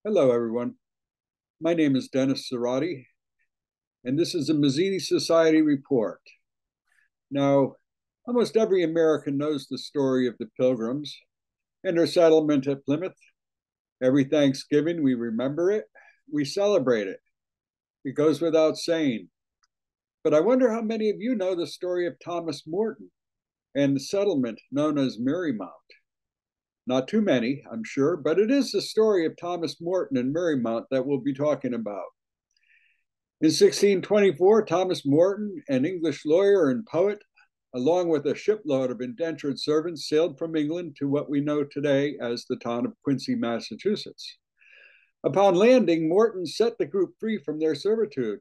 Hello, everyone. My name is Dennis Cerrotti, and this is the Mazzini Society Report. Now, almost every American knows the story of the Pilgrims and their settlement at Plymouth. Every Thanksgiving, we remember it, we celebrate it. It goes without saying. But I wonder how many of you know the story of Thomas Morton and the settlement known as Merrymount. Not too many, I'm sure, but it is the story of Thomas Morton and Merrymount that we'll be talking about. In 1624, Thomas Morton, an English lawyer and poet, along with a shipload of indentured servants, sailed from England to what we know today as the town of Quincy, Massachusetts. Upon landing, Morton set the group free from their servitude,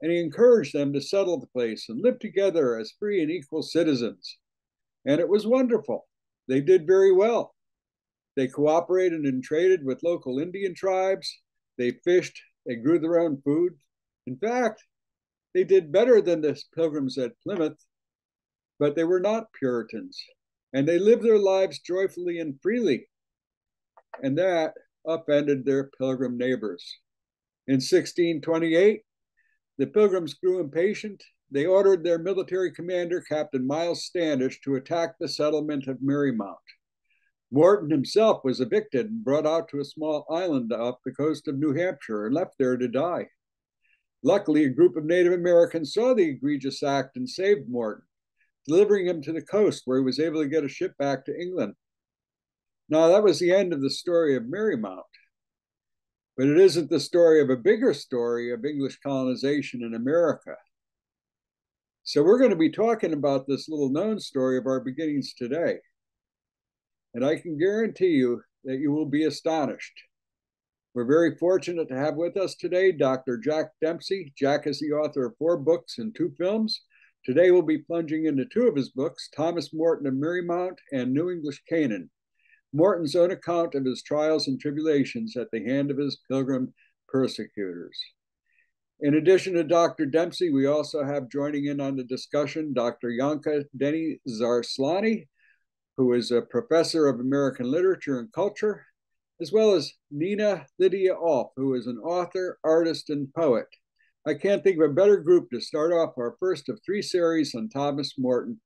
and he encouraged them to settle the place and live together as free and equal citizens. And it was wonderful. They did very well. They cooperated and traded with local Indian tribes. They fished. They grew their own food. In fact, they did better than the Pilgrims at Plymouth, but they were not Puritans, and they lived their lives joyfully and freely, and that upended their Pilgrim neighbors. In 1628, the Pilgrims grew impatient. They ordered their military commander, Captain Miles Standish, to attack the settlement of Merrymount. Morton himself was evicted and brought out to a small island off the coast of New Hampshire and left there to die. Luckily, a group of Native Americans saw the egregious act and saved Morton, delivering him to the coast where he was able to get a ship back to England. Now, that was the end of the story of Merrymount, but it isn't the story of a bigger story of English colonization in America. So we're going to be talking about this little known story of our beginnings today. And I can guarantee you that you will be astonished. We're very fortunate to have with us today Dr. Jack Dempsey. Jack is the author of 4 books and 2 films. Today we'll be plunging into 2 of his books, Thomas Morton of Merrymount and New English Canaan, Morton's own account of his trials and tribulations at the hand of his Pilgrim persecutors. In addition to Dr. Dempsey, we also have joining in on the discussion Dr. Yonca Denizarslani, who is a professor of American literature and culture, as well as Lydia Olff, who is an author, artist, and poet. I can't think of a better group to start off our first of 3 series on Thomas Morton.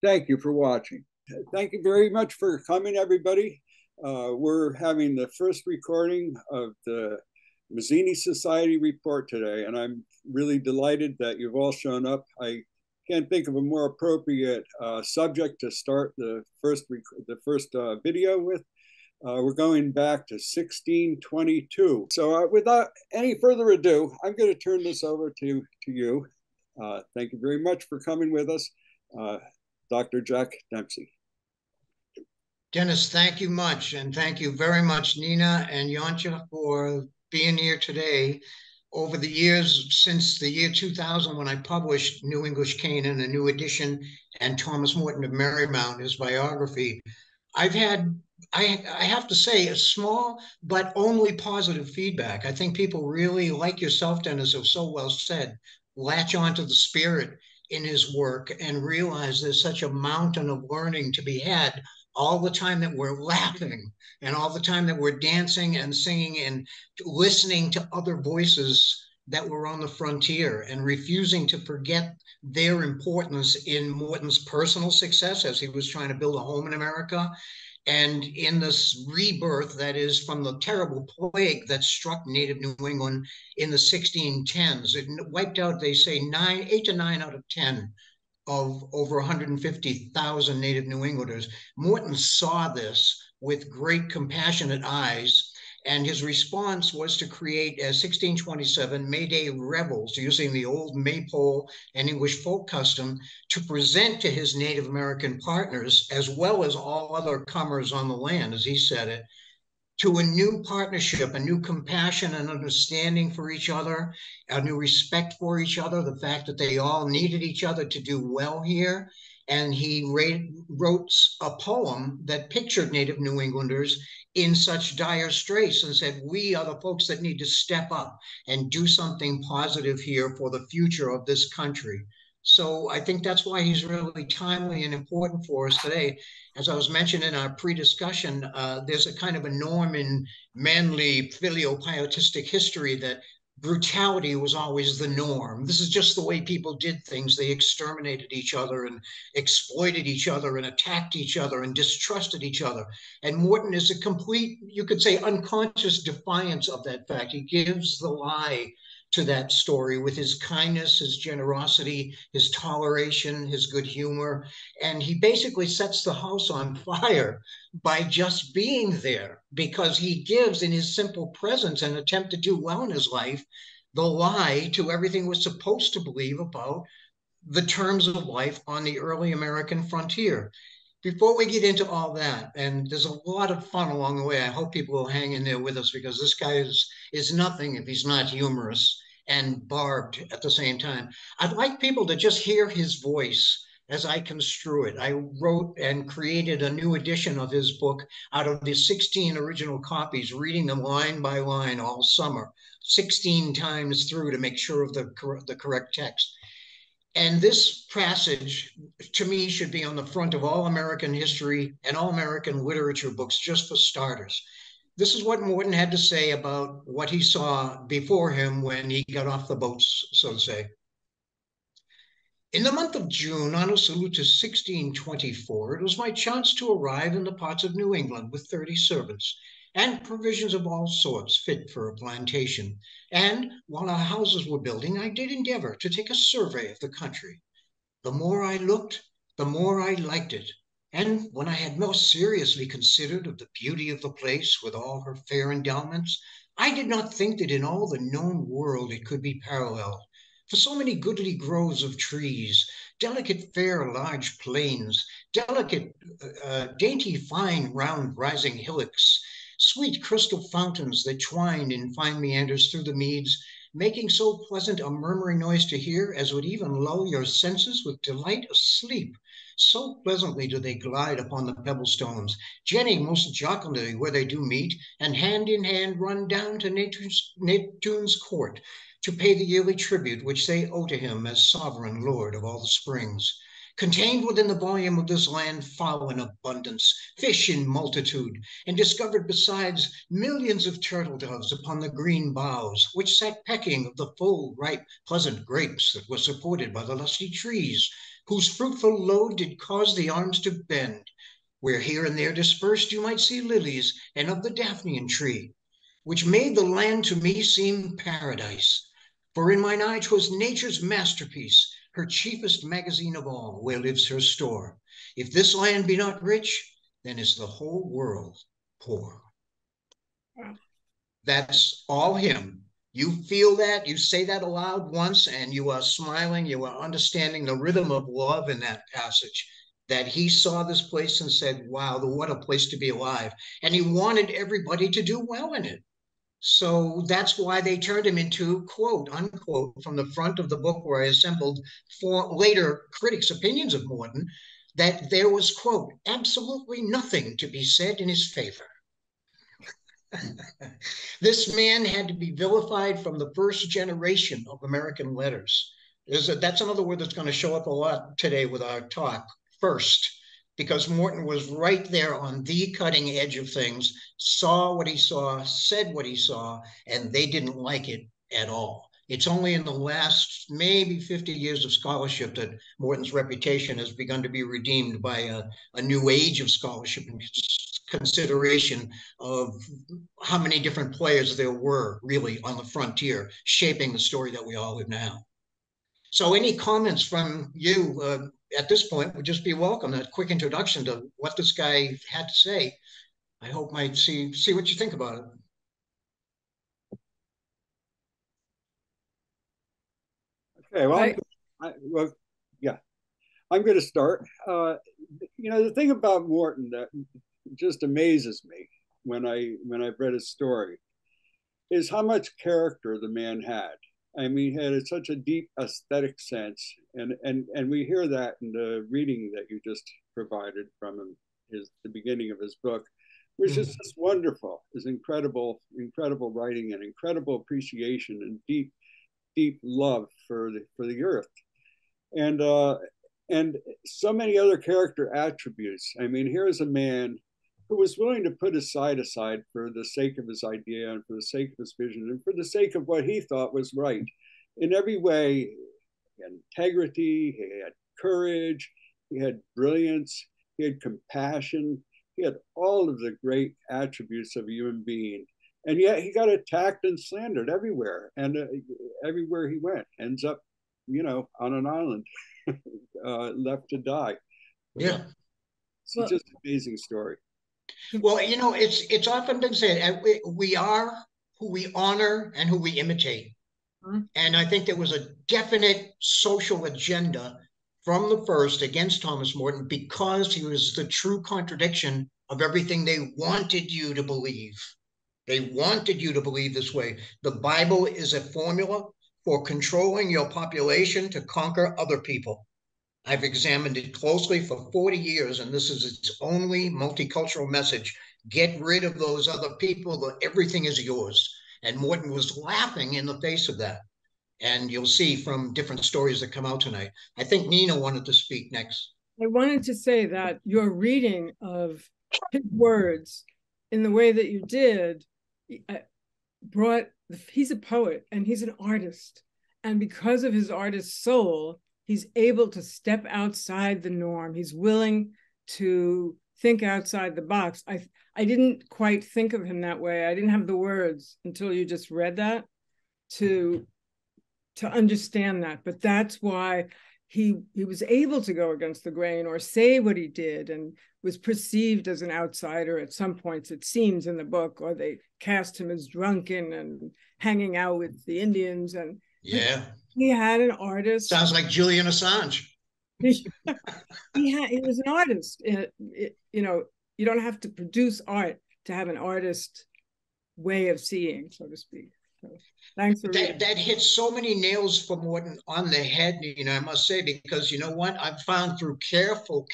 Thank you for watching. Thank you very much for coming, everybody. We're having the first recording of the Mazzini Society Report today, and I'm really delighted that you've all shown up. I can't think of a more appropriate subject to start the first video with. We're going back to 1622. So without any further ado, I'm going to turn this over to you. Thank you very much for coming with us, Dr. Jack Dempsey. Dennis, thank you much. And thank you very much, Nina and Yonca, for being here today. Over the years, since the year 2000, when I published New English Canaan, a new edition, and Thomas Morton of Merrymount, his biography, I've had, I have to say, a small but only positive feedback. I think people really, like yourself, Dennis, have so well said, latch onto the spirit in his work and realize there's such a mountain of learning to be had all the time that we're laughing and all the time that we're dancing and singing and listening to other voices that were on the frontier and refusing to forget their importance in Morton's personal success as he was trying to build a home in America and in this rebirth that is from the terrible plague that struck native New England in the 1610s. It wiped out, they say, 8 to 9 out of 10 of over 150,000 native New Englanders. Morton saw this with great compassionate eyes, and his response was to create, as 1627, May Day revels using the old maypole and English folk custom to present to his Native American partners, as well as all other comers on the land, as he said it, to a new partnership, a new compassion and understanding for each other, a new respect for each other, the fact that they all needed each other to do well here. And he wrote a poem that pictured native New Englanders in such dire straits and said, we are the folks that need to step up and do something positive here for the future of this country. So I think that's why he's really timely and important for us today. As I was mentioning in our pre-discussion, there's a kind of a norm in manly filial-pietistic history that brutality was always the norm. This is just the way people did things. They exterminated each other and exploited each other and attacked each other and distrusted each other. And Morton is a complete, you could say, unconscious defiance of that fact. He gives the lie to that story with his kindness, his generosity, his toleration, his good humor. And he basically sets the house on fire by just being there, because he gives in his simple presence and attempt to do well in his life the lie to everything we're supposed to believe about the terms of life on the early American frontier. Before we get into all that, and there's a lot of fun along the way, I hope people will hang in there with us, because this guy is nothing if he's not humorous and barbed at the same time. I'd like people to just hear his voice as I construe it. I wrote and created a new edition of his book out of the 16 original copies, reading them line by line all summer, 16 times through to make sure of the correct text. And this passage, to me, should be on the front of all American history and all American literature books, just for starters. This is what Morton had to say about what he saw before him when he got off the boats, so to say. In the month of June, Anno Salutis 1624, it was my chance to arrive in the parts of New England with 30 servants, and provisions of all sorts fit for a plantation. And while our houses were building, I did endeavor to take a survey of the country. The more I looked, the more I liked it. And when I had most seriously considered of the beauty of the place with all her fair endowments, I did not think that in all the known world it could be paralleled. For so many goodly groves of trees, delicate fair large plains, delicate dainty fine round rising hillocks, sweet crystal fountains that twined in fine meanders through the meads, making so pleasant a murmuring noise to hear as would even lull your senses with delight asleep. So pleasantly do they glide upon the pebble stones, jenning most jocundly where they do meet, and hand in hand run down to Neptune's court to pay the yearly tribute which they owe to him as sovereign lord of all the springs. Contained within the volume of this land fowl in abundance, fish in multitude, and discovered besides millions of turtle doves upon the green boughs, which sat pecking of the full, ripe, pleasant grapes that were supported by the lusty trees, whose fruitful load did cause the arms to bend. Where here and there dispersed you might see lilies, and of the Daphnean tree, which made the land to me seem paradise. For in mine eye 'twas nature's masterpiece, her chiefest magazine of all, where lives her store. If this land be not rich, then is the whole world poor. That's all him. You feel that, you say that aloud once, and you are smiling, you are understanding the rhythm of love in that passage. That he saw this place and said, wow, what a place to be alive. And he wanted everybody to do well in it. So that's why they turned him into, quote, unquote, from the front of the book where I assembled for later critics' opinions of Morton, that there was, quote, absolutely nothing to be said in his favor. This man had to be vilified from the first generation of American letters. That's another word that's going to show up a lot today with our talk, first, because Morton was right there on the cutting edge of things, saw what he saw, said what he saw, and they didn't like it at all. It's only in the last maybe 50 years of scholarship that Morton's reputation has begun to be redeemed by a new age of scholarship and consideration of how many different players there were really on the frontier shaping the story that we all live now. So any comments from you at this point would just be welcome. A quick introduction to what this guy had to say. I hope might see what you think about it. Okay, well, yeah, I'm going to start. The thing about Morton that just amazes me when I've read his story is how much character the man had. I mean, he had such a deep aesthetic sense, and we hear that in the reading that you just provided from him, the beginning of his book, which is just wonderful. His incredible writing and incredible appreciation and deep love for the earth. and and so many other character attributes. I mean, here's a man who was willing to put his side aside for the sake of his idea and for the sake of his vision and for the sake of what he thought was right. In every way, he had integrity, he had courage, he had brilliance, he had compassion, he had all of the great attributes of a human being. And yet he got attacked and slandered everywhere. And everywhere he went, ends up, on an island, left to die. Yeah. It's just an amazing story. Well, it's often been said we are who we honor and who we imitate. And I think there was a definite social agenda from the first against Thomas Morton because he was the true contradiction of everything they wanted you to believe. They wanted you to believe this way. The Bible is a formula for controlling your population to conquer other people. I've examined it closely for 40 years, and this is its only multicultural message. Get rid of those other people, everything is yours. And Morton was laughing in the face of that. And you'll see from different stories that come out tonight. I think Nina wanted to speak next. I wanted to say that your reading of his words in the way that you did he's a poet and he's an artist. And because of his artist soul, he's able to step outside the norm. He's willing to think outside the box. I didn't quite think of him that way. I didn't have the words until you just read that to understand that. But that's why he was able to go against the grain or say what he did and was perceived as an outsider at some points, it seems, in the book, or they cast him as drunken and hanging out with the Indians. And yeah, he had an artist. Sounds like Julian Assange. He was an artist. You don't have to produce art to have an artist way of seeing, so to speak. So, thanks for that hits so many nails for Morton on the head, I must say, because you know what? I've found through careful,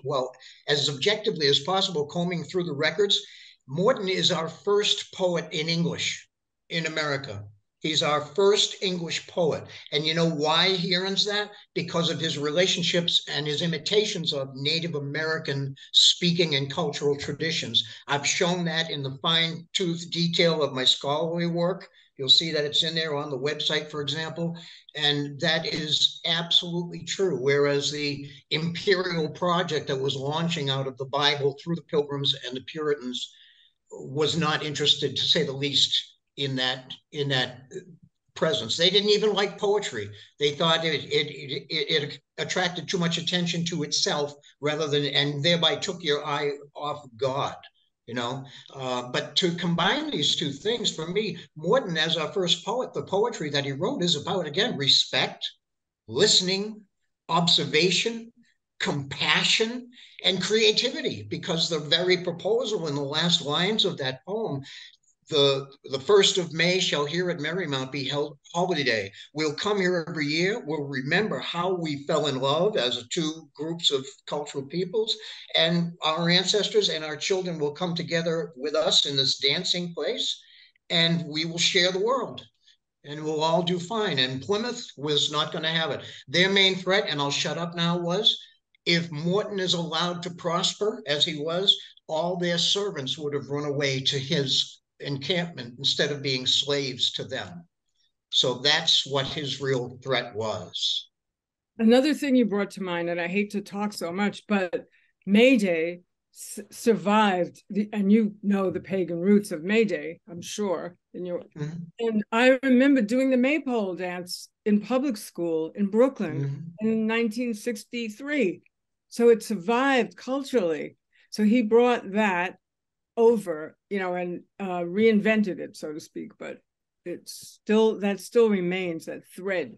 well, as objectively as possible, combing through the records, Morton is our first poet in English in America. He's our first English poet. And you know why he earns that? Because of his relationships and his imitations of Native American speaking and cultural traditions. I've shown that in the fine-tooth detail of my scholarly work. You'll see that it's in there on the website, for example. And that is absolutely true. Whereas the imperial project that was launching out of the Bible through the Pilgrims and the Puritans was not interested, to say the least, in that presence. They didn't even like poetry. They thought it attracted too much attention to itself rather than, and thereby took your eye off God, But to combine these two things, for me, Morton, as our first poet, the poetry that he wrote is about, again, respect, listening, observation, compassion, and creativity, because the very proposal in the last lines of that poem, the 1st of May shall here at Merrymount be held holiday. We'll come here every year. We'll remember how we fell in love as two groups of cultural peoples, and our ancestors and our children will come together with us in this dancing place, and we will share the world, and we'll all do fine. And Plymouth was not going to have it. Their main threat, and I'll shut up now, was if Morton is allowed to prosper as he was, all their servants would have run away to his encampment instead of being slaves to them. So that's what his real threat was. Another thing you brought to mind, and I hate to talk so much, but May Day survived, and the pagan roots of May Day, I'm sure. And I remember doing the maypole dance in public school in Brooklyn in 1963. So it survived culturally. So he brought that over, and reinvented it, so to speak, but that still remains that thread.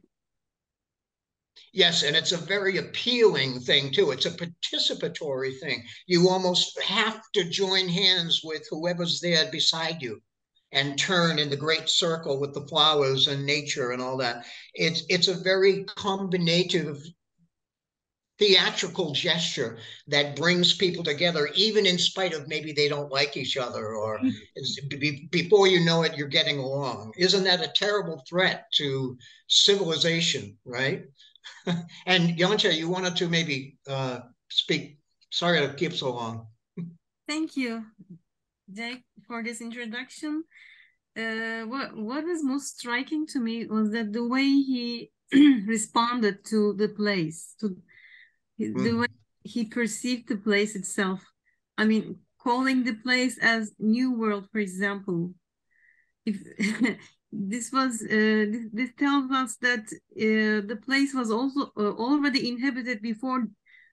Yes, and it's a very appealing thing too. It's a participatory thing. You almost have to join hands with whoever's there beside you and turn in the great circle with the flowers and nature and all that. It's a very combinative theatrical gesture that brings people together, even in spite of maybe they don't like each other, or before you know it, you're getting along. Isn't that a terrible threat to civilization, right? And Yonca, you wanted to maybe speak. Sorry to keep so long. Thank you, Jake, for this introduction. What was most striking to me was that the way he responded to the place, to the way he perceived the place itself. I mean, calling the place as New World, for example. If this tells us that the place was also already inhabited before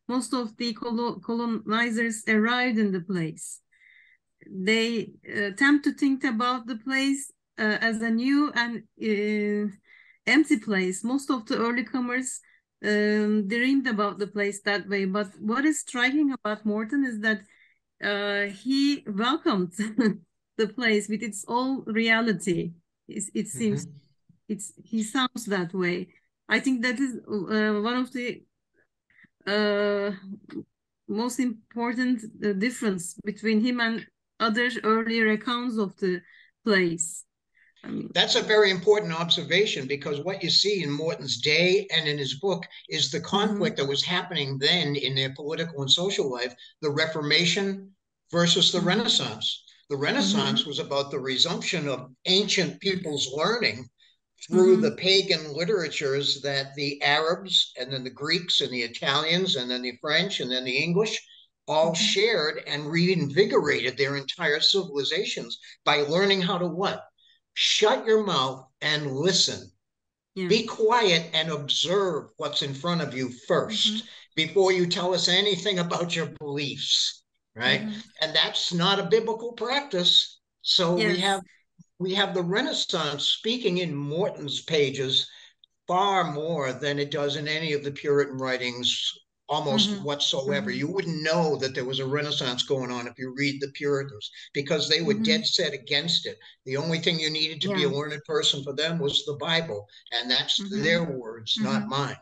most of the colonizers arrived in the place. They tend to think about the place as a new and empty place. Most of the early comers dreamed about the place that way. But what is striking about Morton is that he welcomed the place with its own reality. It seems he sounds that way. I think that is one of the most important difference between him and other earlier accounts of the place. I mean, that's a very important observation, because what you see in Morton's day and in his book is the conflict that was happening then in their political and social life, the Reformation versus the Renaissance. The Renaissance was about the resumption of ancient people's learning through the pagan literatures that the Arabs and then the Greeks and the Italians and then the French and then the English all shared, and reinvigorated their entire civilizations by learning how to what? Shut your mouth and listen. Yeah. Be quiet and observe what's in front of you first before you tell us anything about your beliefs, right? And that's not a biblical practice. So we have the Renaissance speaking in Morton's pages far more than it does in any of the Puritan writings almost whatsoever. You wouldn't know that there was a Renaissance going on if you read the Puritans, because they were dead set against it. The only thing you needed to be a learned person for them was the Bible, and that's their words, not mine.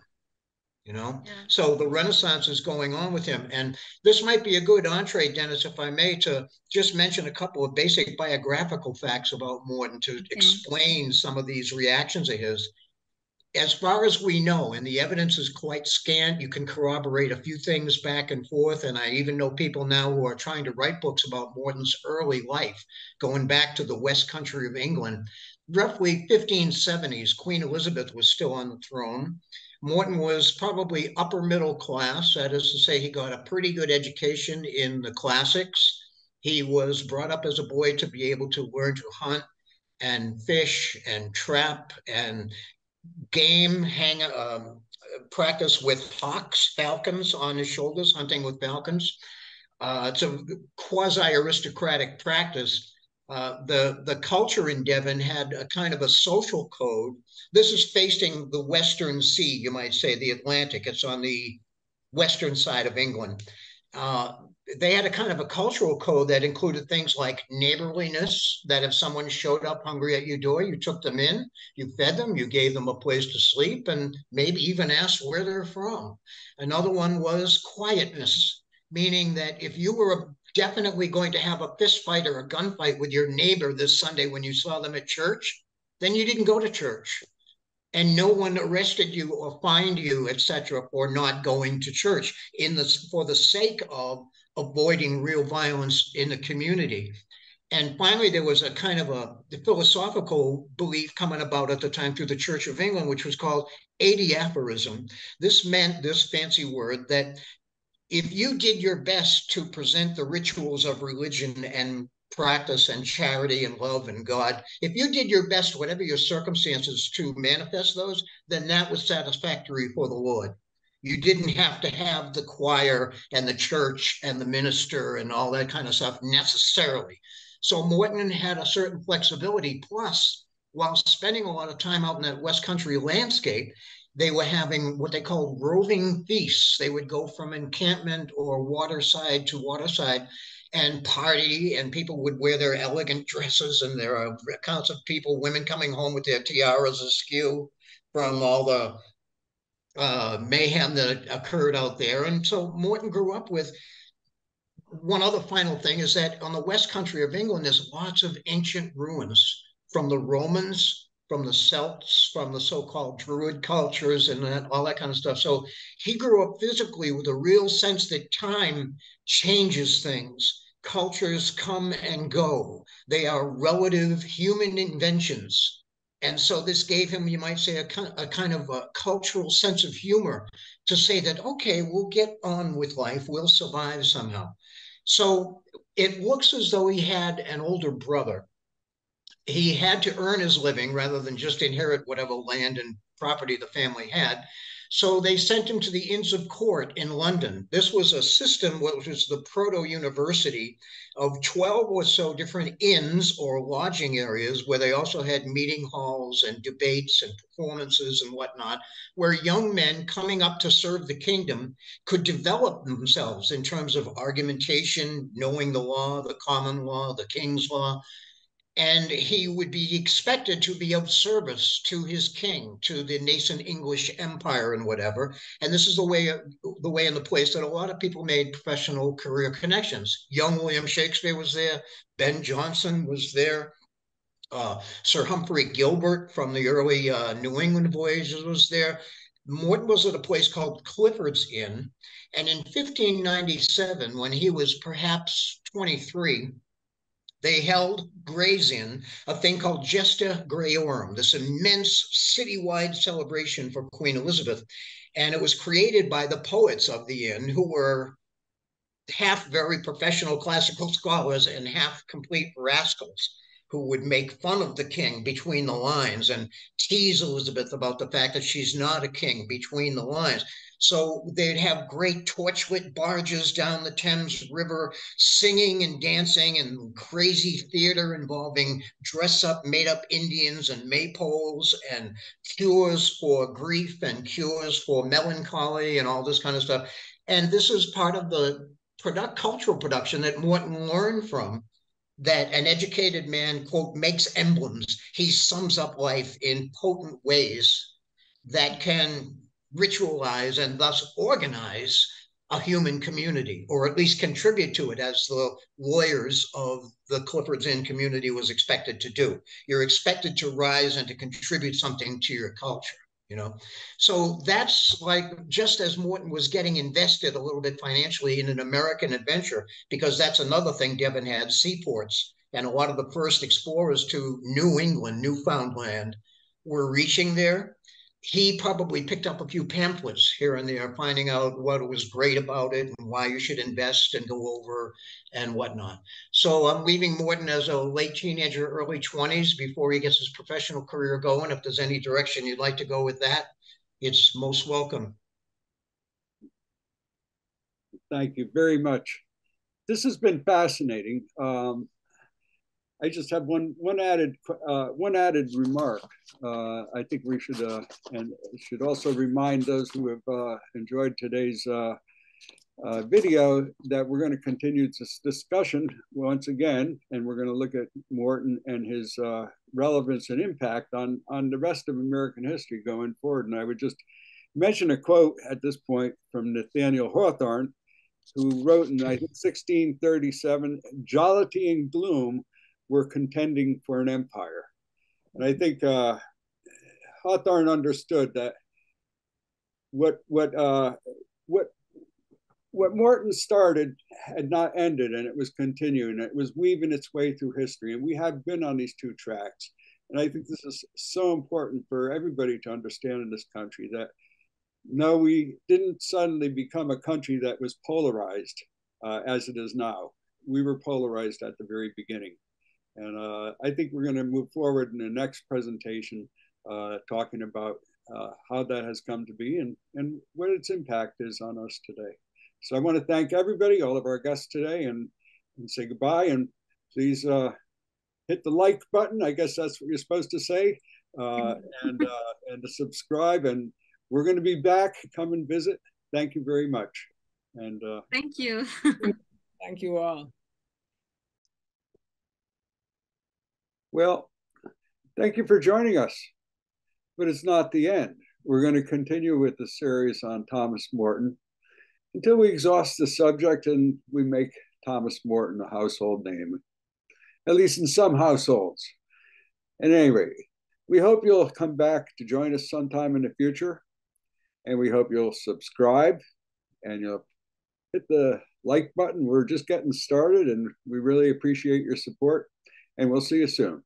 You know, so the Renaissance is going on with him. And this might be a good entree, Dennis, if I may, to just mention a couple of basic biographical facts about Morton to explain some of these reactions of his. As far as we know, and the evidence is quite scant, you can corroborate a few things back and forth. And I even know people now who are trying to write books about Morton's early life, going back to the West Country of England. Roughly 1570s, Queen Elizabeth was still on the throne. Morton was probably upper middle class. That is to say, he got a pretty good education in the classics. He was brought up as a boy to be able to learn to hunt and fish and trap and game, practice with hawks, falcons on his shoulders, hunting with falcons. It's a quasi-aristocratic practice. The culture in Devon had a kind of a social code. This is facing the Western Sea, you might say, the Atlantic. It's on the western side of England. They had a kind of a cultural code that included things like neighborliness, that if someone showed up hungry at your door, you took them in, you fed them, you gave them a place to sleep, and maybe even asked where they're from. Another one was quietness, meaning that if you were definitely going to have a fist fight or a gunfight with your neighbor this Sunday when you saw them at church, then you didn't go to church. And no one arrested you or fined you, etc., for not going to church for the sake of avoiding real violence in the community. And finally, there was a kind of a philosophical belief coming about at the time through the Church of England, which was called adiaphorism. This meant, this fancy word, that if you did your best to present the rituals of religion and practice and charity and love and God, if you did your best, whatever your circumstances, to manifest those, then that was satisfactory for the Lord. You didn't have to have the choir and the church and the minister and all that kind of stuff necessarily. So Morton had a certain flexibility. Plus, while spending a lot of time out in that West Country landscape, they were having what they called roving feasts. They would go from encampment or waterside to waterside and party, and people would wear their elegant dresses. And there are accounts of women coming home with their tiaras askew from all the mayhem that occurred out there. And so Morton grew up with one other final thing, is that on the West Country of England, there's lots of ancient ruins from the Romans, from the Celts, from the so-called Druid cultures and all that kind of stuff. So he grew up physically with a real sense that time changes things. Cultures come and go. They are relative human inventions. And so this gave him, you might say, a kind of a cultural sense of humor to say that, okay, we'll get on with life. We'll survive somehow. So it looks as though he had an older brother. He had to earn his living rather than just inherit whatever land and property the family had. So they sent him to the Inns of Court in London. This was a system, which was the proto-university of 12 or so different inns or lodging areas, where they also had meeting halls and debates and performances and whatnot, where young men coming up to serve the kingdom could develop themselves in terms of argumentation, knowing the law, the common law, the king's law, and he would be expected to be of service to his king, to the nascent English empire and whatever. And this is the way and the place that a lot of people made professional career connections. Young William Shakespeare was there. Ben Jonson was there. Sir Humphrey Gilbert from the early New England voyages was there. Morton was at a place called Clifford's Inn. And in 1597, when he was perhaps 23, they held Gray's Inn a thing called Gesta Grayorum, this immense citywide celebration for Queen Elizabeth. And it was created by the poets of the inn, who were half very professional classical scholars and half complete rascals who would make fun of the king between the lines and tease Elizabeth about the fact that she's not a king between the lines. So they'd have great torchlit barges down the Thames River, singing and dancing, and crazy theater involving dress-up, made-up Indians and maypoles, and cures for grief and cures for melancholy and all this kind of stuff. And this is part of the cultural production that Morton learned from, that an educated man, quote, makes emblems. He sums up life in potent ways that can ritualize and thus organize a human community, or at least contribute to it, as the lawyers of the Clifford's Inn community was expected to do. You're expected to rise and to contribute something to your culture. You know, so that's like, just as Morton was getting invested a little bit financially in an American adventure, because that's another thing Devon had, seaports, and a lot of the first explorers to New England, Newfoundland, were reaching there. He probably picked up a few pamphlets here and there, finding out what was great about it and why you should invest and go over and whatnot. So I'm leaving Morton as a late teenager, early 20s, before he gets his professional career going. If there's any direction you'd like to go with that, it's most welcome. Thank you very much. This has been fascinating. I just have one added remark. I think we should and should also remind those who have enjoyed today's video that we're going to continue this discussion once again, and we're going to look at Morton and his relevance and impact on the rest of American history going forward. And I would just mention a quote at this point from Nathaniel Hawthorne, who wrote in, I think, 1637, "Jollity and gloom were contending for an empire." And I think Hawthorne understood that what Morton started had not ended, and it was continuing. It was weaving its way through history, and we have been on these two tracks. And I think this is so important for everybody to understand in this country, that no, we didn't suddenly become a country that was polarized as it is now. We were polarized at the very beginning. And I think we're going to move forward in the next presentation, talking about how that has come to be and what its impact is on us today. So I want to thank everybody, all of our guests today, and say goodbye. And please hit the like button. I guess that's what you're supposed to say, and to subscribe. And we're going to be back. Come and visit. Thank you very much. And thank you. Thank you all. Well, thank you for joining us, but it's not the end. We're going to continue with the series on Thomas Morton until we exhaust the subject and we make Thomas Morton a household name, at least in some households. At any rate, We hope you'll come back to join us sometime in the future. And we hope you'll subscribe and you'll hit the like button. We're just getting started and we really appreciate your support. And we'll see you soon.